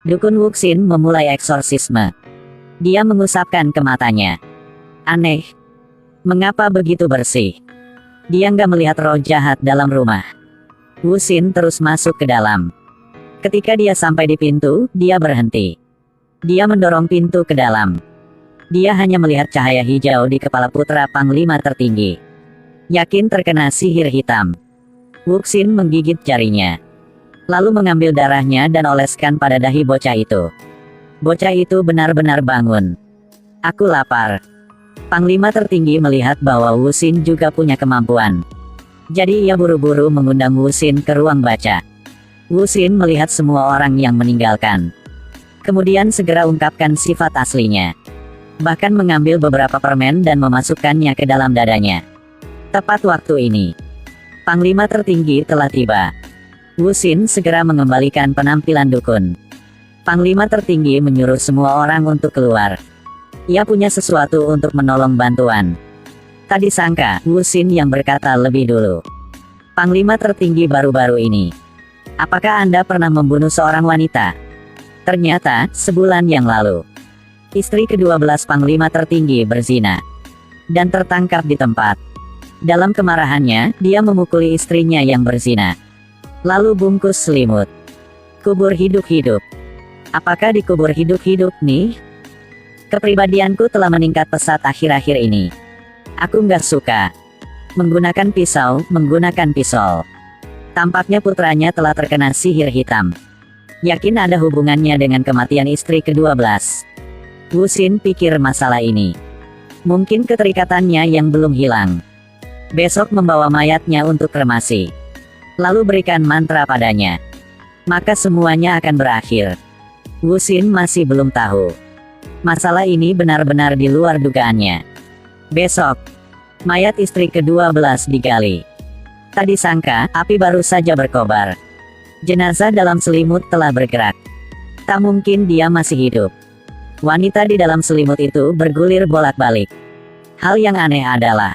Dukun Wuxin memulai eksorsisme. Dia mengusapkan ke matanya. Aneh. Mengapa begitu bersih? Dia nggak melihat roh jahat dalam rumah. Wuxin terus masuk ke dalam. Ketika dia sampai di pintu, dia berhenti. Dia mendorong pintu ke dalam. Dia hanya melihat cahaya hijau di kepala putra Panglima tertinggi. Yakin terkena sihir hitam. Wuxin menggigit jarinya. Lalu mengambil darahnya dan oleskan pada dahi bocah itu. Bocah itu benar-benar bangun. Aku lapar. Panglima tertinggi melihat bahwa Wuxin juga punya kemampuan. Jadi ia buru-buru mengundang Wuxin ke ruang baca. Wuxin melihat semua orang yang meninggalkan. Kemudian segera ungkapkan sifat aslinya. Bahkan mengambil beberapa permen dan memasukkannya ke dalam dadanya. Tepat waktu ini, Panglima tertinggi telah tiba. Wuxin segera mengembalikan penampilan dukun. Panglima tertinggi menyuruh semua orang untuk keluar. Ia punya sesuatu untuk menolong bantuan. Tak disangka, Wuxin yang berkata lebih dulu. Panglima tertinggi baru-baru ini. Apakah Anda pernah membunuh seorang wanita? Ternyata, sebulan yang lalu, istri ke-12 Panglima tertinggi berzina. Dan tertangkap di tempat. Dalam kemarahannya, dia memukuli istrinya yang berzina. Lalu bungkus selimut. Kubur hidup-hidup. Apakah dikubur hidup-hidup nih? Kepribadianku telah meningkat pesat akhir-akhir ini. Aku nggak suka menggunakan pisau. Tampaknya putranya telah terkena sihir hitam. Yakin ada hubungannya dengan kematian istri ke-12. Wuxin pikir masalah ini. Mungkin keterikatannya yang belum hilang. Besok membawa mayatnya untuk kremasi. Lalu berikan mantra padanya. Maka semuanya akan berakhir. Wuxin masih belum tahu. Masalah ini benar-benar di luar dugaannya. Besok, mayat istri ke-12 digali. Tak disangka, api baru saja berkobar. Jenazah dalam selimut telah bergerak. Tak mungkin dia masih hidup. Wanita di dalam selimut itu bergulir bolak-balik. Hal yang aneh adalah,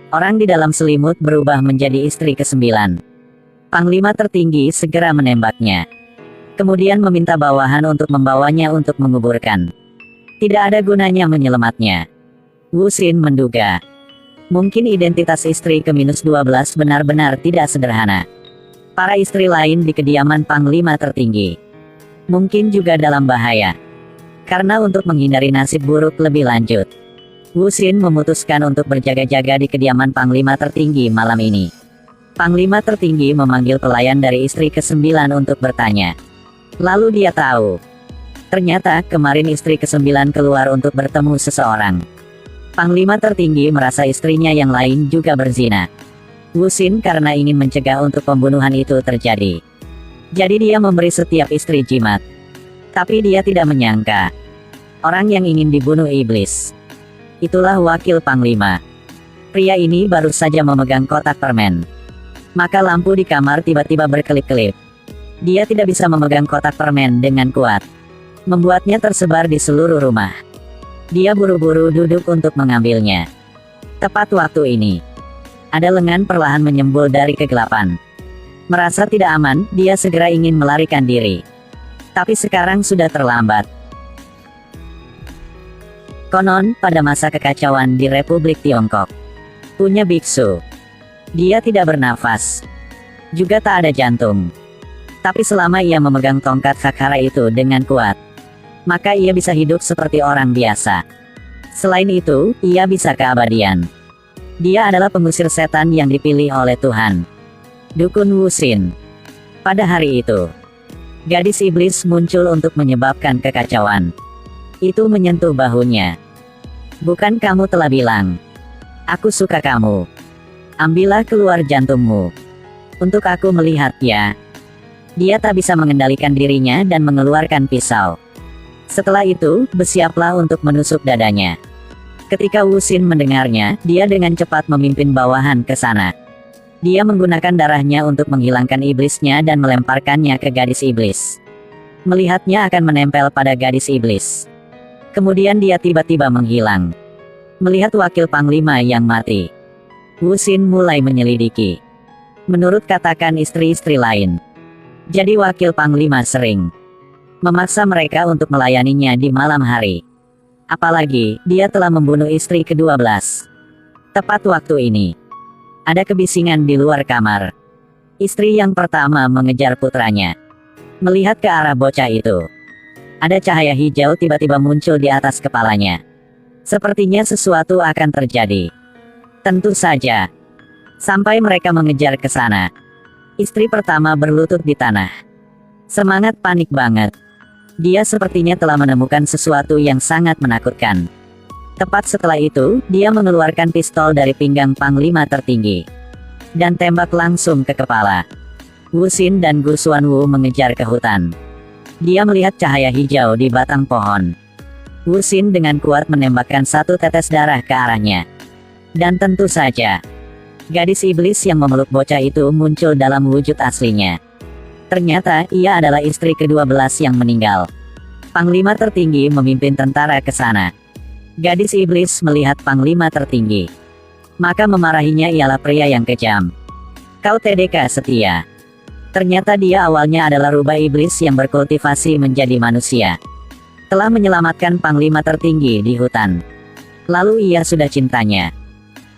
orang di dalam selimut berubah menjadi istri ke-9. Panglima tertinggi segera menembaknya. Kemudian meminta bawahan untuk membawanya untuk menguburkan. Tidak ada gunanya menyelamatnya. Wuxin menduga. Mungkin identitas istri ke-12 benar-benar tidak sederhana. Para istri lain di kediaman Panglima tertinggi mungkin juga dalam bahaya. Karena untuk menghindari nasib buruk lebih lanjut, Wuxin memutuskan untuk berjaga-jaga di kediaman Panglima tertinggi malam ini. Panglima tertinggi memanggil pelayan dari istri ke-9 untuk bertanya. Lalu dia tahu. Ternyata kemarin istri ke-9 keluar untuk bertemu seseorang. Panglima tertinggi merasa istrinya yang lain juga berzina. Wuxin karena ingin mencegah untuk pembunuhan itu terjadi. Jadi dia memberi setiap istri jimat. Tapi dia tidak menyangka. Orang yang ingin dibunuh iblis. Itulah wakil Panglima. Pria ini baru saja memegang kotak permen. Maka lampu di kamar tiba-tiba berkelip-kelip. Dia tidak bisa memegang kotak permen dengan kuat. Membuatnya tersebar di seluruh rumah. Dia buru-buru duduk untuk mengambilnya. Tepat waktu ini, ada lengan perlahan menyembul dari kegelapan. Merasa tidak aman, dia segera ingin melarikan diri. Tapi sekarang sudah terlambat. Konon, pada masa kekacauan di Republik Tiongkok, punya biksu. Dia tidak bernafas. Juga tak ada jantung. Tapi selama ia memegang tongkat Sakara itu dengan kuat, maka ia bisa hidup seperti orang biasa. Selain itu, ia bisa keabadian. Dia adalah pengusir setan yang dipilih oleh Tuhan. Dukun Wuxin. Pada hari itu, gadis iblis muncul untuk menyebabkan kekacauan. Itu menyentuh bahunya. Bukan kamu telah bilang, aku suka kamu. Ambillah keluar jantungmu. Untuk aku melihat ya. Dia tak bisa mengendalikan dirinya dan mengeluarkan pisau. Setelah itu, bersiaplah untuk menusuk dadanya. Ketika Wuxin mendengarnya, dia dengan cepat memimpin bawahan ke sana. Dia menggunakan darahnya untuk menghilangkan iblisnya dan melemparkannya ke gadis iblis. Melihatnya akan menempel pada gadis iblis. Kemudian dia tiba-tiba menghilang. Melihat wakil Panglima yang mati, Wuxin mulai menyelidiki. Menurut katakan istri-istri lain, jadi wakil Panglima sering memaksa mereka untuk melayaninya di malam hari. Apalagi, dia telah membunuh istri ke-12. Tepat waktu ini, ada kebisingan di luar kamar. Istri yang pertama mengejar putranya. Melihat ke arah bocah itu, ada cahaya hijau tiba-tiba muncul di atas kepalanya. Sepertinya sesuatu akan terjadi. Tentu saja. Sampai mereka mengejar ke sana, istri pertama berlutut di tanah. Semangat panik banget. Dia sepertinya telah menemukan sesuatu yang sangat menakutkan. Tepat setelah itu, dia mengeluarkan pistol dari pinggang panglima tertinggi dan tembak langsung ke kepala. Wu Xin dan Gu Xuanwu mengejar ke hutan. Dia melihat cahaya hijau di batang pohon. Wu Xin dengan kuat menembakkan satu tetes darah ke arahnya. Dan tentu saja, gadis iblis yang memeluk bocah itu muncul dalam wujud aslinya. Ternyata, ia adalah istri ke-12 yang meninggal. Panglima tertinggi memimpin tentara ke sana. Gadis iblis melihat panglima tertinggi, maka memarahinya ialah pria yang kejam. Kau TDK setia. Ternyata dia awalnya adalah rubah iblis yang berkultivasi menjadi manusia. Telah menyelamatkan panglima tertinggi di hutan. Lalu ia sudah cintanya.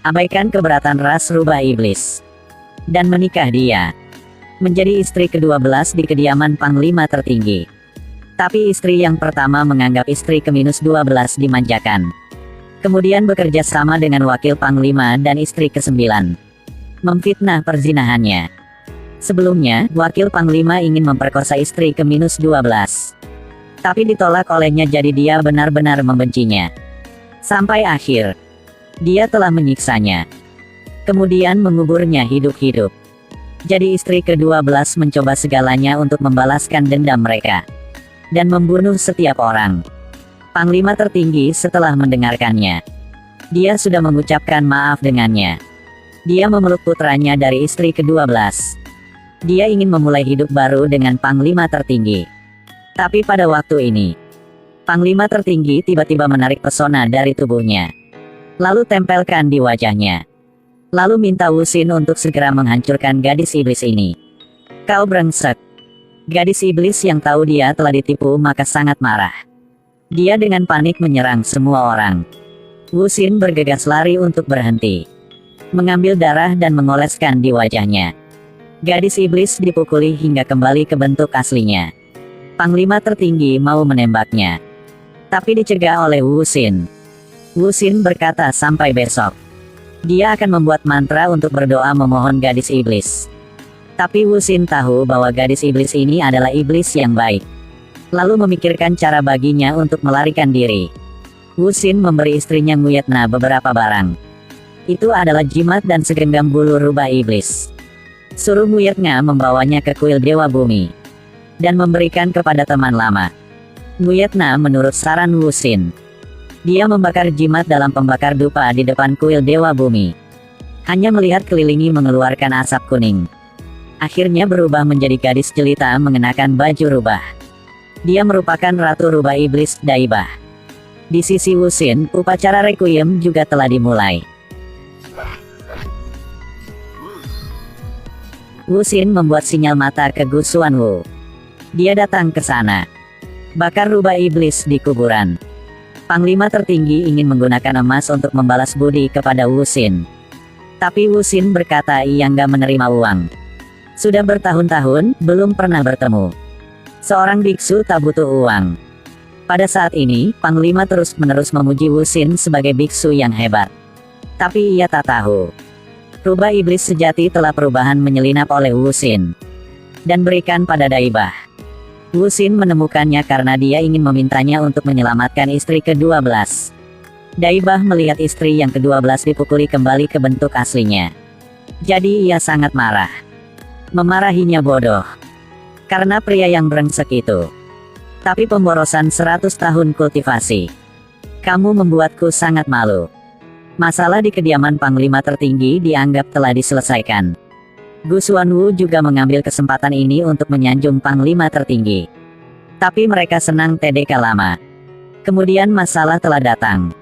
Abaikan keberatan ras rubah iblis. Dan menikah dia. Menjadi istri ke-12 di kediaman panglima tertinggi. Tapi istri yang pertama menganggap istri ke-12 dimanjakan. Kemudian bekerja sama dengan wakil panglima dan istri ke-9. Memfitnah perzinahannya. Sebelumnya, wakil panglima ingin memperkosa istri ke-12. Tapi ditolak olehnya, jadi dia benar-benar membencinya. Sampai akhir, dia telah menyiksanya. Kemudian menguburnya hidup-hidup. Jadi istri ke-12 mencoba segalanya untuk membalaskan dendam mereka. Dan membunuh setiap orang. Panglima tertinggi setelah mendengarkannya, dia sudah mengucapkan maaf dengannya. Dia memeluk putranya dari istri ke-12. Dia ingin memulai hidup baru dengan panglima tertinggi. Tapi pada waktu ini, panglima tertinggi tiba-tiba menarik pesona dari tubuhnya. Lalu tempelkan di wajahnya. Lalu minta Wu Xin untuk segera menghancurkan gadis iblis ini. Kau brengsek. Gadis iblis yang tahu dia telah ditipu maka sangat marah. Dia dengan panik menyerang semua orang. Wu Xin bergegas lari untuk berhenti. Mengambil darah dan mengoleskan di wajahnya. Gadis iblis dipukuli hingga kembali ke bentuk aslinya. Panglima tertinggi mau menembaknya, tapi dicegah oleh Wu Xin. Wu Xin berkata sampai besok. Dia akan membuat mantra untuk berdoa memohon gadis iblis. Tapi Wu Xin tahu bahwa gadis iblis ini adalah iblis yang baik. Lalu memikirkan cara baginya untuk melarikan diri. Wu Xin memberi istrinya Nguyetna beberapa barang. Itu adalah jimat dan segenggam bulu rubah iblis. Suruh Nguyetna membawanya ke kuil Dewa Bumi. Dan memberikan kepada teman lama. Nguyetna menurut saran Wu Xin. Dia membakar jimat dalam pembakar dupa di depan kuil Dewa Bumi. Hanya melihat kelilingi mengeluarkan asap kuning. Akhirnya berubah menjadi gadis jelita mengenakan baju rubah. Dia merupakan ratu rubah iblis, Daibah. Di sisi Wu Xin, upacara requiem juga telah dimulai. Wu Xin membuat sinyal mata ke Gu Xuanwu. Dia datang ke sana. Bakar rubah iblis di kuburan. Panglima tertinggi ingin menggunakan emas untuk membalas budi kepada Wu Xin. Tapi Wu Xin berkata ia nggak menerima uang. Sudah bertahun-tahun, belum pernah bertemu. Seorang biksu tak butuh uang. Pada saat ini, Panglima terus-menerus memuji Wu Xin sebagai biksu yang hebat. Tapi ia tak tahu. Rubah iblis sejati telah perubahan menyelinap oleh Wu Xin. Dan berikan pada Daibah. Wu Xin menemukannya karena dia ingin memintanya untuk menyelamatkan istri ke-12. Daibah melihat istri yang ke-12 dipukuli kembali ke bentuk aslinya. Jadi ia sangat marah. Memarahinya bodoh. Karena pria yang brengsek itu. Tapi pemborosan 100 tahun kultivasi. Kamu membuatku sangat malu. Masalah di kediaman Panglima tertinggi dianggap telah diselesaikan. Gu Xuanwu juga mengambil kesempatan ini untuk menyanjung Panglima tertinggi. Tapi mereka senang TDK lama. Kemudian masalah telah datang.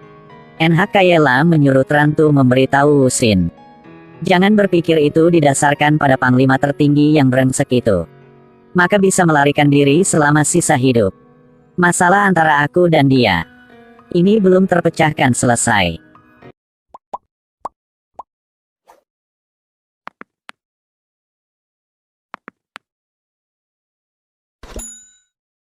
NHKYLA menyuruh Trantu memberitahu Wu Xin. Jangan berpikir itu didasarkan pada Panglima tertinggi yang brengsek itu. maka bisa melarikan diri selama sisa hidup. Masalah antara aku dan dia ini belum terpecahkan selesai.